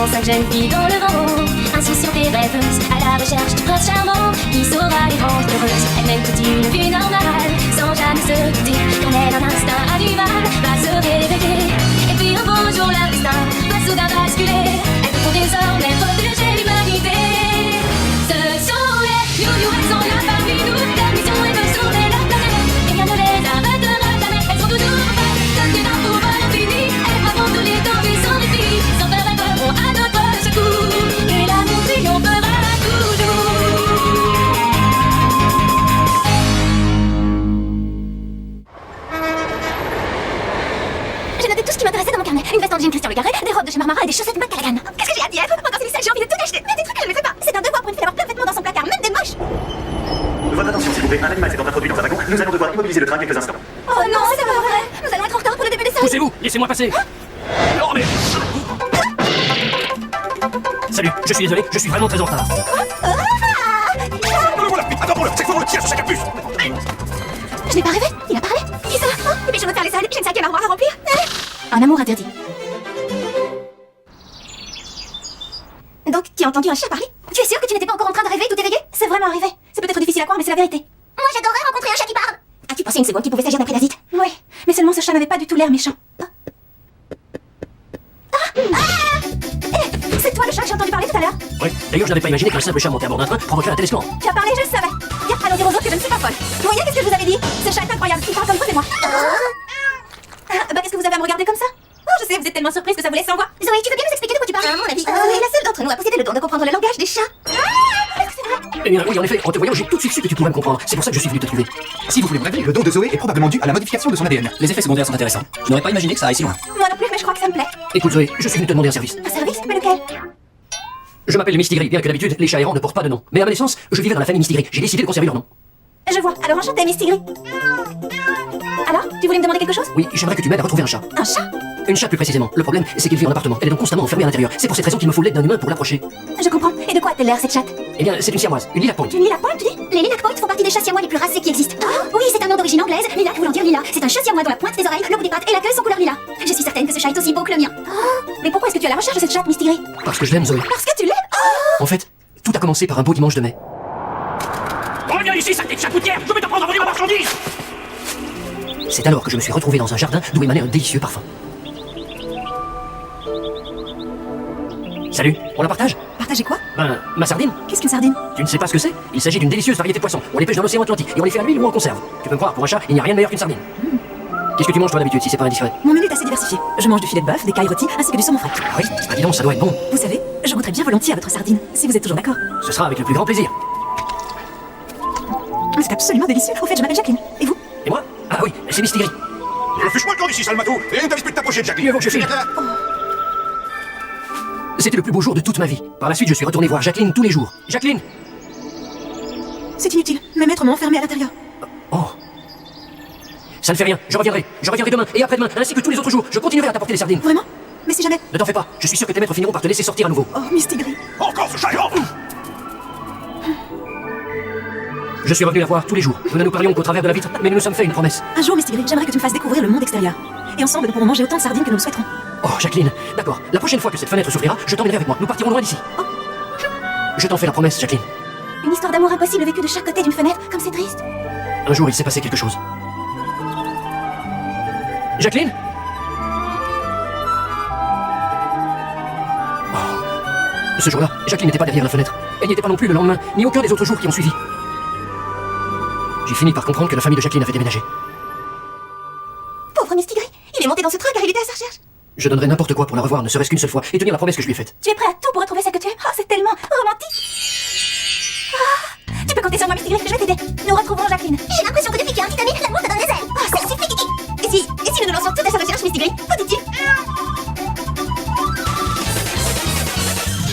105 jeunes filles dans le vent, insouciantes et rêveuses, à la recherche du prince charmant qui saura les rendre heureuses. Elles mènent toute une vie normale, sans jamais se douter qu'en elles un instinct a du mal, va se réveiller. Et puis un beau jour leur destin va soudain basculer. Elles devront désormais protéger l'humanité. Ce sont les you, elles sont là parmi nous. Leur mission est de sauver la planète, et rien ne les arrêtera jamais. Elles sont toujours prêtes, comme des d'un pouvoir infini. Elles braveront tous les dangers sans répit, sans peur elles feront à notre secours, et l'amour triomphera toujours. J'ai noté tout ce qui m'intéressait dans mon carnet. Une veste en jean Christian Le Garret, des robes de chez Marmara et des chaussettes Macalagan. Qu'est-ce que j'ai à dire? Encore c'est ça, j'ai envie de tout acheter. Mais des trucs que je ne fais pas. C'est un devoir pour une fille d'avoir plein de vêtements dans son placard, même des moches. Votre attention s'il vous plaît, un animal s'est introduit dans un wagon. Nous allons devoir immobiliser le train quelques instants. Oh non, c'est pas vrai. Nous allons être en retard pour le début des salles. Poussez-vous, laissez-moi passer. Non mais... Salut, je suis désolé, je suis vraiment très en retard. Le voilà, attends-le, c'est que vous le tirez sur sa capuche. Je n'ai pas rêvé, il a parlé. Qui ça? Et puis je veux faire les salles, j'ai une cinquième armoire à remplir. Un amour interdit. Donc, tu as entendu un chat parler? Tu es sûr que tu n'étais pas encore en train de rêver, tout éveillé? C'est vraiment arrivé. C'est peut-être difficile à croire, mais c'est la vérité. Moi, j'adorerais rencontrer un chat qui parle. As-tu pensé une seconde qu'il pouvait s'agir d'un prédasite? Oui, mais seulement ce chat n'avait pas du tout l'air méchant. C'est toi le chat que j'ai entendu parler tout à l'heure? Oui, d'ailleurs je n'avais pas imaginé qu'un simple chat monté à bord d'un train provoquerait un tel esclandre. Tu as parlé, je le savais. Viens, allons dire aux autres que je ne suis pas folle. Vous voyez, qu'est-ce que je vous avais dit? Ce chat est incroyable, il parle comme vous et moi. Qu'est-ce que vous avez à me regarder comme ça? Oh, je sais, vous êtes tellement surprise que ça vous laisse sans voix. Zoé, tu veux bien nous expliquer de quoi tu parles? À mon avis, Zoé est la seule d'entre nous à posséder le don de comprendre le langage des chats. Est-ce que c'est vrai? Eh bien oui, en effet, en te voyant, j'ai tout de suite su que tu pourrais me comprendre. C'est pour ça que je suis venu te trouver. Si vous voulez me révéler, le don de Zoé est probablement dû à la modification de son ADN. Les effets secondaires sont intéressants. Je n'aurais pas imaginé que ça aille si loin. Moi non plus, mais je crois que ça me plaît. Écoute Zoé, je suis venu te demander un service. Un service? Mais lequel? Je m'appelle Mistigris, bien que d'habitude, les chats errants ne portent pas de nom. Mais à ma naissance, je vivais dans la famille Mistigris. J'ai décidé de conserver leur nom. Je vois. Alors enchanté, Miss Tigris. Alors, tu voulais me demander quelque chose? Oui, j'aimerais que tu m'aides à retrouver un chat. Un chat? Une chatte plus précisément. Le problème, c'est qu'il vit en appartement. Elle est donc constamment enfermée à l'intérieur. C'est pour cette raison qu'il me faut l'aide d'un humain pour l'approcher. Je comprends. Et de quoi a-t-elle l'air, cette chatte? Eh bien, c'est une siamoise, une lilac point. Une lilac point, tu dis? Les lilac point font partie des chats siamois les plus racés qui existent. Oui, c'est un nom d'origine anglaise. Lilac voulant dire lilas. C'est un chat siamois dont la pointe des oreilles, le bout des pattes et la queue sont couleur lilas. Je suis certaine que ce chat est aussi beau que le mien. Mais pourquoi est-ce que tu es à la recherche de cette chatte, Miss Tigris? Parce que je l'aime, Zoé. Parce que tu l'aimes? En fait, tout a commencé par un beau dimanche de mai. Reviens ici, saleté de chapoutière. Je vais t'apprendre à voler ma marchandise. C'est alors que je me suis retrouvé dans un jardin d'où émanait un délicieux parfum. Salut, on la partage? Partagez quoi? Ben, ma sardine? Qu'est-ce qu'une sardine? Tu ne sais pas ce que c'est? Il s'agit d'une délicieuse variété de poissons. On les pêche dans l'océan Atlantique et on les fait à l'huile ou en conserve. Tu peux me croire, pour un chat, il n'y a rien de meilleur qu'une sardine. Qu'est-ce que tu manges toi d'habitude si c'est pas indiscret? Mon menu est assez diversifié. Je mange du filet de bœuf, des cailles rôties ainsi que du saumon frais. Ah oui? Ah dis donc, ça doit être bon. Vous savez, je goûterais bien volontiers à votre sardine, si vous êtes toujours d'accord. Ce sera avec le plus grand plaisir. C'est absolument délicieux. Au fait, je m'appelle Jacqueline. Et vous? Et moi? Ah oui, c'est Mistigris. Fiche-moi le camp d'ici, Salmato. Et t'as l'esprit de t'approcher de Jacqueline. Mieux vaut que je file. C'était le plus beau jour de toute ma vie. Par la suite, je suis retourné voir Jacqueline tous les jours. Jacqueline! C'est inutile. Mes maîtres m'ont enfermé à l'intérieur. Oh! Ça ne fait rien, je reviendrai. Je reviendrai demain et après-demain, ainsi que tous les autres jours. Je continuerai à t'apporter les sardines. Vraiment? Mais si jamais... Ne t'en fais pas, je suis sûr que tes maîtres finiront par te laisser sortir à nouveau. Oh, Miss Tigris. Encore ce chat errant. Je suis revenu la voir tous les jours. Nous ne nous parlions qu'au travers de la vitre, mais nous nous sommes fait une promesse. Un jour, Miss Tigris, j'aimerais que tu me fasses découvrir le monde extérieur. Et ensemble, nous pourrons manger autant de sardines que nous le souhaiterons. Oh, Jacqueline, d'accord. La prochaine fois que cette fenêtre s'ouvrira, je t'emmènerai avec moi. Nous partirons loin d'ici. Oh. Je t'en fais la promesse, Jacqueline. Une histoire d'amour impossible vécue de chaque côté d'une fenêtre, comme c'est triste. Un jour, il s'est passé quelque chose. Jacqueline? Oh. Ce jour-là, Jacqueline n'était pas derrière la fenêtre. Elle n'y était pas non plus le lendemain, ni aucun des autres jours qui ont suivi. J'ai fini par comprendre que la famille de Jacqueline avait déménagé. Pauvre Miss Tigris, il est monté dans ce train car il était à sa recherche. Je donnerais n'importe quoi pour la revoir, ne serait-ce qu'une seule fois, et tenir la promesse que je lui ai faite. Tu es prêt à tout pour retrouver celle que tu aimes? Oh, c'est tellement romantique. Tu peux compter sur moi, Miss Tigris, je vais t'aider. Nous retrouverons Jacqueline. J'ai l'impression que depuis qu'il y a un petit ami, l'amour te donne des ailes. Oh, ça suffit, Kiki. Et si nous nous lançons tout à sa recherche, Miss Tigris? Qu'en dis-tu?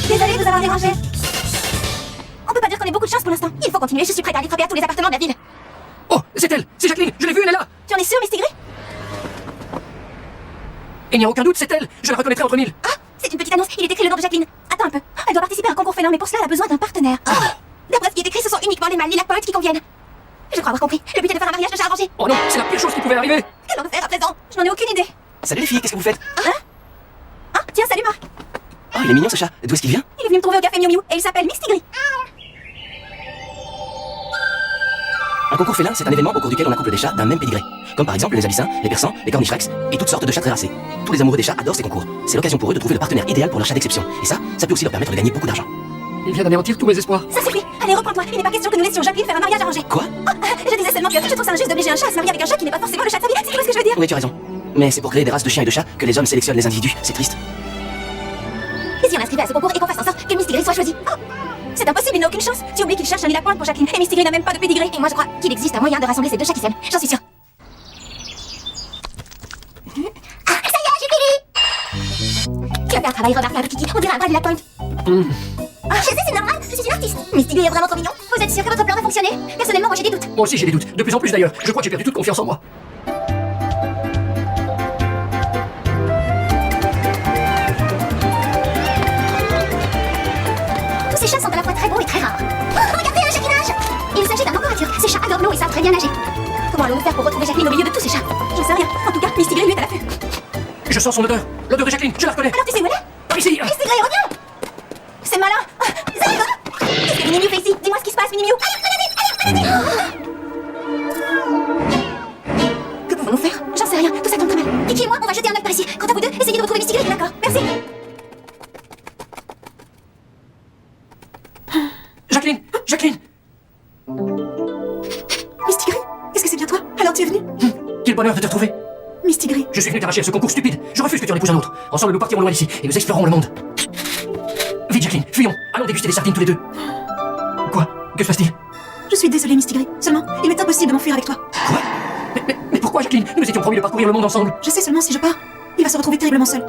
Désolée de vous avoir dérangé. On peut pas dire qu'on ait beaucoup de chance pour l'instant. Il faut continuer, je suis prête à aller frapper à tous les appartements de la ville. Oh, c'est elle! C'est Jacqueline! Je l'ai vue, elle est là! Tu en es sûre, Miss Tigris? Il n'y a aucun doute, c'est elle! Je la reconnaîtrai entre mille! Ah, c'est une petite annonce, il est écrit le nom de Jacqueline. Attends un peu. Elle doit participer à un concours félin, mais pour cela, elle a besoin d'un partenaire. D'après ce qui est écrit, ce sont uniquement les mâles lilac point qui conviennent. Je crois avoir compris. Le but est de faire un mariage de chat arrangé. Oh non, c'est la pire chose qui pouvait arriver! Qu'allons nous faire à présent? Je n'en ai aucune idée. Salut les filles, qu'est-ce que vous faites? Ah, tiens, salut Marc. Oh, il est mignon ce chat. D'où est-ce qu'il vient? Il est venu me trouver au café Miu Miu et il s'appelle Mistigri. Un concours félin, c'est un événement au cours duquel on accouple des chats d'un même pédigré. Comme par exemple les abyssins, les persans, les cornish rex et toutes sortes de chats très racés. Tous les amoureux des chats adorent ces concours. C'est l'occasion pour eux de trouver le partenaire idéal pour leur chat d'exception. Et ça peut aussi leur permettre de gagner beaucoup d'argent. Il vient d'anéantir tous mes espoirs. Ça suffit. Allez, reprends-toi. Il n'est pas question que nous laissions Jacqueline faire un mariage arrangé. Quoi? Je disais seulement que je trouve ça injuste d'obliger un chat à se marier avec un chat qui n'est pas forcément le chat de sa vie. C'est tout ce que je veux dire. Oui, tu as raison. Mais c'est pour créer des races de chiens et de chats que les hommes sélectionnent les individus. C'est triste. Et si on inscrivait à ce concours et qu'on fasse en sorte que Mistigri soit choisi? Oh, c'est impossible, il n'a aucune chance. Tu oublies qu'il cherche un lit à pointe pour Jacqueline. Et Mistigri n'a même pas de pédigré. Et moi, je crois qu'il existe un moyen de rassembler ces deux chats qui s'aiment. J'en suis sûre. Ah, ça y est, j'ai fini. Tu as fait un travail remarquable, Kiki. On dirait un bras de la pointe. Ah, je sais, c'est normal. Je suis une artiste. Mistigri est vraiment trop mignon. Vous êtes sûr que votre plan va fonctionner? Personnellement, moi j'ai des doutes. Moi aussi j'ai des doutes. De plus en plus d'ailleurs. Je crois que j'ai perdu toute confiance en moi. Tous ces chats sont à la fois très beaux et très rares. Oh, regardez le jacquinage! Il s'agit d'un manquature. Ces chats adorent l'eau et savent très bien nager. Comment allons-nous faire pour retrouver Jacqueline au milieu de tous ces chats? Je sais rien. En tout cas, Mistigri lui est à l'affût. Je sens son odeur. L'odeur de Jacqueline, je la reconnais. Alors tu sais où elle est? Par ici. Mistigri, reviens! C'est malin! Zèbre! Qu'est-ce que Minimiu fait ici? Dis-moi ce qui se passe, Minimiu! Allez, que pouvons-nous faire? J'en sais rien, tout ça tombe très mal. Kiki et moi, on va jeter un œuf par ici. Quant à vous deux, essayez de retrouver Mistigri, d'accord? Merci! Jacqueline, Jacqueline. Mistigri? Est-ce que c'est bien toi? Alors tu es venu? Quel bonheur de te retrouver. Mistigri. Je suis venu t'arracher à ce concours stupide. Je refuse que tu en épouses un autre. Ensemble, nous partirons loin d'ici et nous explorerons le monde. Vite, Jacqueline, fuyons. Allons déguster des sardines tous les deux. Quoi? Que se passe-t-il? Je suis désolée, Mistigri. Seulement, il m'est impossible de m'enfuir avec toi. Quoi? Mais pourquoi, Jacqueline? Nous étions promis de parcourir le monde ensemble. Je sais seulement si je pars, il va se retrouver terriblement seul.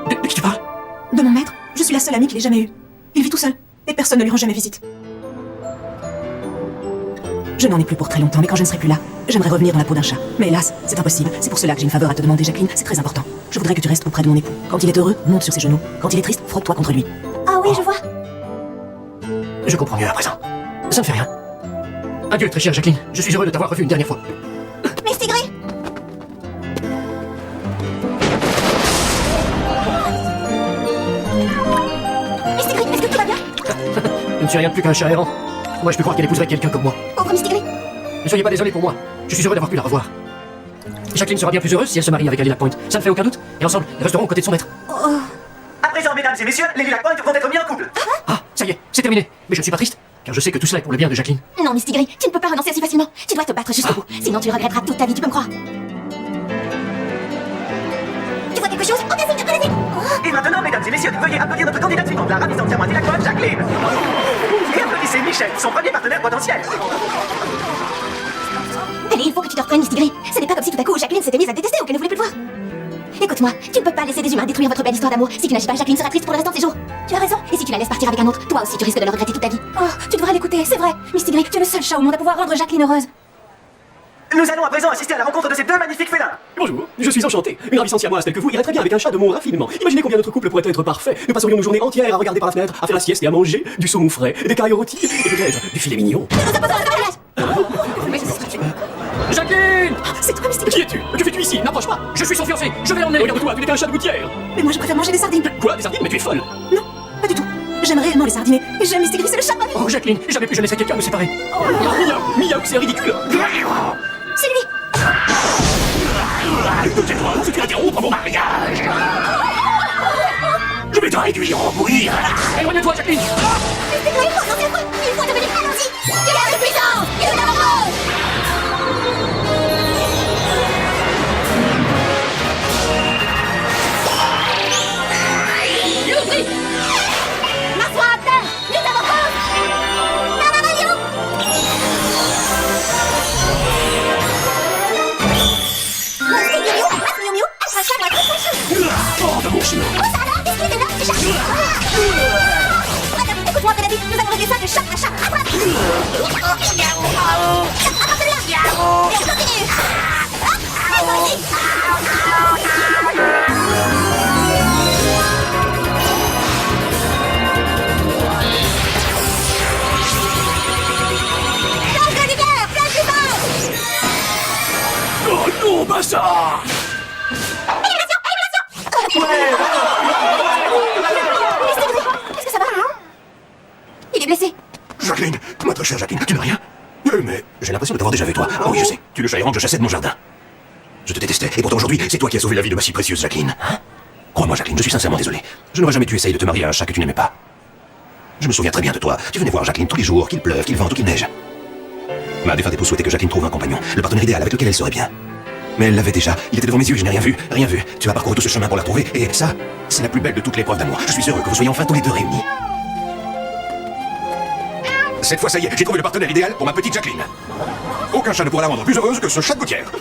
De qui tu parles? De mon maître, je suis la seule amie qu'il ait jamais eue. Il vit tout seul, et personne ne lui rend jamais visite. Je n'en ai plus pour très longtemps, mais quand je ne serai plus là, j'aimerais revenir dans la peau d'un chat. Mais hélas, c'est impossible. C'est pour cela que j'ai une faveur à te demander, Jacqueline. C'est très important. Je voudrais que tu restes auprès de mon époux. Quand il est heureux, monte sur ses genoux. Quand il est triste, frotte-toi contre lui. Ah oui, je vois. Je comprends mieux à présent. Ça ne fait rien. Adieu, très chère Jacqueline. Je suis heureux de t'avoir revue une dernière fois. Mistigri! Mistigri, est-ce que tout va bien? Je ne suis rien de plus qu'un chat errant. Moi, je peux croire qu'elle épouserait quelqu'un comme moi. Pauvre Mistigri! Ne soyez pas désolé pour moi. Je suis heureux d'avoir pu la revoir. Jacqueline sera bien plus heureuse si elle se marie avec Ali Lapointe. Ça ne fait aucun doute. Et ensemble, nous resterons aux côtés de son maître. À présent, mesdames et messieurs, les Lilac Point vont être mis en couple. Ah, ça y est, c'est terminé. Mais je ne suis pas triste, car je sais que tout cela est pour le bien de Jacqueline. Non, Mistigri, tu ne peux pas renoncer si facilement. Tu dois te battre jusqu'au bout. Sinon, tu le regretteras toute ta vie, tu peux me croire. Tu vois quelque chose? Oh, bien sûr, allez-y! Et maintenant, mesdames et messieurs, veuillez applaudir notre candidate suivante, la ravissante diamant Lilac Point, Jacqueline. Et applaudissez Michel, son premier partenaire potentiel. Allez, il faut que tu te reprennes, Mistigri. Ce n'est pas comme si tout à coup Jacqueline s'était mise à te détester ou qu'elle ne voulait plus te voir. Écoute-moi, tu ne peux pas laisser des humains détruire votre belle histoire d'amour. Si tu n'agis pas, Jacqueline sera triste pour le restant de ses jours. Tu as raison, et si tu la laisses partir avec un autre, toi aussi tu risques de le regretter toute ta vie. Oh, tu devrais l'écouter, c'est vrai. Mistigri, tu es le seul chat au monde à pouvoir rendre Jacqueline heureuse. Nous allons à présent assister à la rencontre de ces deux magnifiques félins. Bonjour, je suis enchanté. Une ravissante siamoise telle que vous irait très bien avec un chat de mon raffinement. Imaginez combien notre couple pourrait être parfait. Nous passerions nos journées entières à regarder par la fenêtre, à faire la sieste et à manger du saumon frais, des cailles rôties et peut-être du filet mignon. Nous opposons le mariage. Jacqueline! C'est toi, Mistigri. Qui es-tu? Que fais-tu ici? N'approche pas! Je suis son fiancé! Je vais l'emmener! Regarde-toi, tu n'es qu'un chat de gouttière. Mais moi je préfère manger des sardines. Quoi? Des sardines? Mais tu es folle. Non, pas du tout. J'aime réellement les sardines. Et j'aime Mistigri, c'est le chat de ma vie. Oh, Jacqueline, jamais plus je laisserai quelqu'un nous séparer. Miaou, c'est ridicule. C'est lui. Tais-toi, je vais interrompre mon mariage. Je vais te réduire en bouillir. Éloigne-toi, Jacqueline! Mistigri, oh non, c'est quoi? Il faut devenir allons-y. Tu as de puissance. Et nous avons. Marche-toi à terre. Nous avons cause. Nananayou. Miu Miu, attrape-moi, Hors de mon chemin. oh ça alors, qu'est-ce qu'il était là, ce chat? Madame, écoute-moi, Pénélope, nous allons régler ça de chat à chat. Attrape! Attrape-le-la! Et on continue! Allez, toi aussi! Plage de lumière! Plage du vent! Oh non, pas ça. Élimination! Élimination! est blessé. Jacqueline, ma très chère Jacqueline, tu n'as rien. Mais j'ai l'impression de t'avoir déjà vu, toi. Ah oui, je sais. Tu es le chat errant que je chassais de mon jardin. Je te détestais, et pourtant aujourd'hui, c'est toi qui as sauvé la vie de ma si précieuse Jacqueline. Hein? Crois-moi, Jacqueline, je suis sincèrement désolé. Je n'aurais jamais dû essayer de te marier à un chat que tu n'aimais pas. Je me souviens très bien de toi. Tu venais voir Jacqueline tous les jours, qu'il pleuve, qu'il vente ou qu'il neige. Ma défunte épouse souhaitait que Jacqueline trouve un compagnon, le partenaire idéal avec lequel elle serait bien. Mais elle l'avait déjà. Il était devant mes yeux, je n'ai rien vu, rien vu. Tu as parcouru tout ce chemin pour la trouver, et ça, c'est la plus belle de toutes les preuves d'amour. Je suis heureux que vous soyez enfin tous les deux réunis. Cette fois, ça y est, j'ai trouvé le partenaire idéal pour ma petite Jacqueline. Aucun chat ne pourra la rendre plus heureuse que ce chat de gouttière.